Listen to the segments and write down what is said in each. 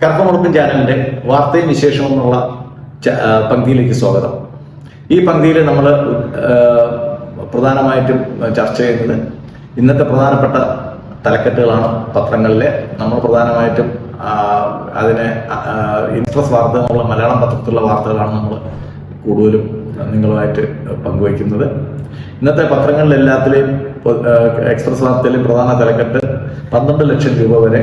കറക്കമുറുപ്പൻ ചാനലിന്റെ വാർത്തയും വിശേഷവും എന്നുള്ള പങ്ക്തിയിലേക്ക് സ്വാഗതം. ഈ പങ്ക്തിയിൽ നമ്മൾ പ്രധാനമായിട്ടും ചർച്ച ചെയ്യുന്നത് ഇന്നത്തെ പ്രധാനപ്പെട്ട തലക്കെട്ടുകളാണ്. പത്രങ്ങളിലെ നമ്മൾ പ്രധാനമായിട്ടും അതിനെ ഇൻട്രസ്റ്റ് വാർത്ത എന്നുള്ള മലയാളം പത്രത്തിലുള്ള വാർത്തകളാണ് നമ്മൾ കൂടുതലും നിങ്ങളുമായിട്ട് പങ്കുവയ്ക്കുന്നത്. ഇന്നത്തെ പത്രങ്ങളിലെല്ലാത്തിലെയും എക്സ്പ്രസ് വാർത്തയിലെയും പ്രധാന തലക്കെട്ട് 12 ലക്ഷം രൂപ വരെ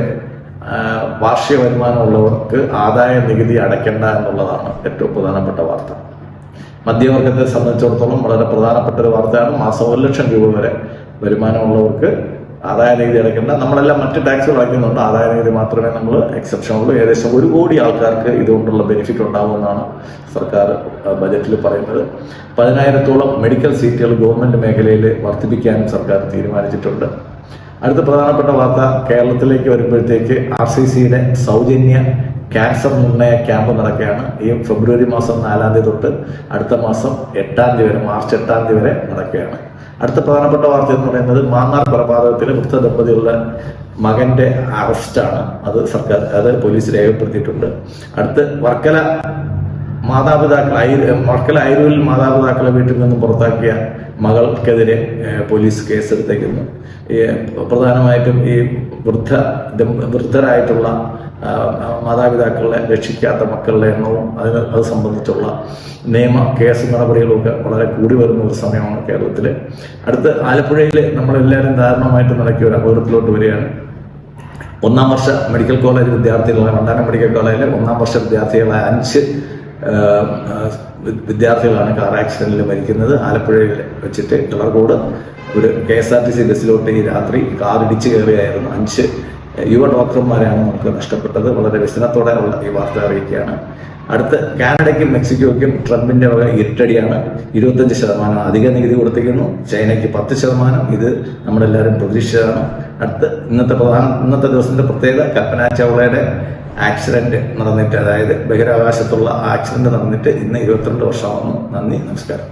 വാർഷിക വരുമാനമുള്ളവർക്ക് ആദായ നികുതി അടയ്ക്കേണ്ട എന്നുള്ളതാണ് ഏറ്റവും പ്രധാനപ്പെട്ട വാർത്ത. മധ്യവർഗത്തെ സംബന്ധിച്ചിടത്തോളം വളരെ പ്രധാനപ്പെട്ട ഒരു വാർത്തയാണ്. മാസം 1 ലക്ഷം രൂപ വരെ വരുമാനമുള്ളവർക്ക് ആദായ നികുതി അടയ്ക്കേണ്ട. നമ്മളെല്ലാം മറ്റ് ടാക്സുകൾ അടയ്ക്കുന്നുണ്ട്, ആദായ നികുതി മാത്രമേ നമ്മൾ എക്സെപ്ഷൻ ഉള്ളൂ. ഏകദേശം 1 കോടി ആൾക്കാർക്ക് ഇതുകൊണ്ടുള്ള ബെനിഫിറ്റ് ഉണ്ടാകുമെന്നാണ് സർക്കാർ ബജറ്റിൽ പറയുന്നത്. 10,000-ഓളം മെഡിക്കൽ സീറ്റുകൾ ഗവൺമെന്റ് മേഖലയിൽ വർദ്ധിപ്പിക്കാനും സർക്കാർ തീരുമാനിച്ചിട്ടുണ്ട്. അടുത്ത പ്രധാനപ്പെട്ട വാർത്ത കേരളത്തിലേക്ക് വരുമ്പോഴത്തേക്ക് RCCയുടെ സൗജന്യ ക്യാൻസർ നിർണയ ക്യാമ്പ് നടക്കുകയാണ്. ഈ ഫെബ്രുവരി മാസം 4-ാം തീയതി തൊട്ട് അടുത്ത മാസം 8-ാം തീയതി വരെ, മാർച്ച് 8-ാം തീയതി വരെ നടക്കുകയാണ്. അടുത്ത പ്രധാനപ്പെട്ട വാർത്ത എന്ന് പറയുന്നത് മാന്നാർ കൊലപാതകത്തിലെ വൃദ്ധ ദമ്പതികളുടെ മകന്റെ അറസ്റ്റാണ്. അത് പോലീസ് രേഖപ്പെടുത്തിയിട്ടുണ്ട്. അടുത്ത് വർക്കല അയിരൂരിൽ മാതാപിതാക്കളെ വീട്ടിൽ നിന്നും പുറത്താക്കിയ മകൾക്കെതിരെ പോലീസ് കേസെടുത്തേക്കുന്നു. പ്രധാനമായിട്ടും ഈ വൃദ്ധരായിട്ടുള്ള മാതാപിതാക്കളെ രക്ഷിക്കാത്ത മക്കളുടെ എണ്ണവും അത് സംബന്ധിച്ചുള്ള കേസ് നടപടികളൊക്കെ വളരെ കൂടി വരുന്ന ഒരു സമയമാണ് കേരളത്തിൽ. അടുത്ത് ആലപ്പുഴയിൽ നമ്മളെല്ലാവരും ദാരുണമായിട്ട് നടക്കിയ ഒരു അപകടത്തിലോട്ട് വരികയാണ്. 1-ാം വർഷ മെഡിക്കൽ കോളേജ് വിദ്യാർത്ഥികളായ വണ്ടാനം മെഡിക്കൽ കോളേജിലെ 1-ാം വർഷ വിദ്യാർത്ഥികളായ 5 വിദ്യാർത്ഥികളാണ് കാർ ആക്സിഡന്റിൽ മരിക്കുന്നത്. ആലപ്പുഴയിൽ വെച്ചിട്ട് കളർകോട് ഒരു KSRTC ബസ്സിലോട്ട് ഈ രാത്രി കാർ ഇടിച്ചു കയറിയായിരുന്നു. 5 യുവ ഡോക്ടർമാരെയാണ് നമുക്ക് നഷ്ടപ്പെട്ടത്. വളരെ വ്യസനത്തോടെ ഉള്ള ഈ വാർത്ത അറിയിക്കുകയാണ്. അടുത്ത് കാനഡയ്ക്കും മെക്സിക്കോയ്ക്കും ട്രംപിന്റെ വക ഇരുട്ടടിയാണ്. 25% അധിക നികുതി കൊടുത്തിരിക്കുന്നു. ചൈനയ്ക്ക് 10%. ഇത് നമ്മളെല്ലാവരും പ്രതീക്ഷിച്ചതാണ്. അടുത്ത് ഇന്നത്തെ ദിവസത്തിന്റെ പ്രത്യേകത കൽപ്പന ചൗളയുടെ ആക്സിഡന്റ് നടന്നിട്ട്, അതായത് ബഹിരാകാശത്തുള്ള ആക്സിഡന്റ് നടന്നിട്ട് ഇന്ന് 22 വർഷമാകുന്നു. നന്ദി, നമസ്കാരം.